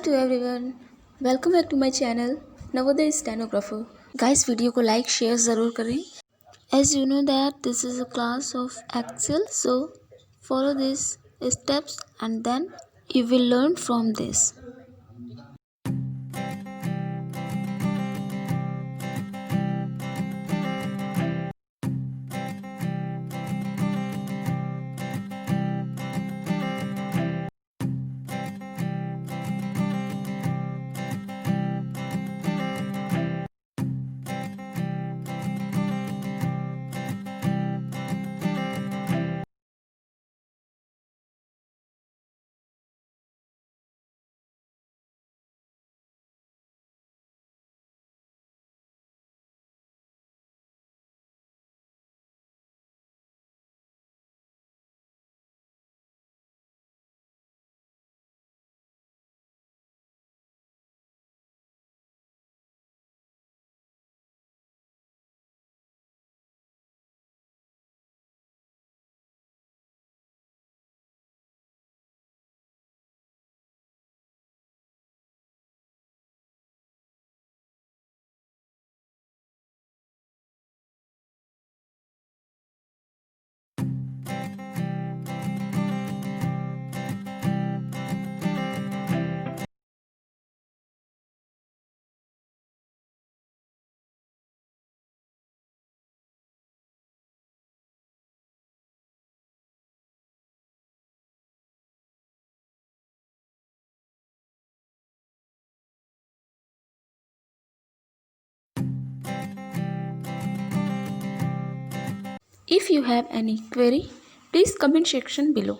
to everyone. Welcome back to my channel Navodaya stenographer. Guys, video को like share ज़रूर करें. As you know that this is a class of Excel, so follow these steps and then you will learn from this. If you have any query, please comment section below.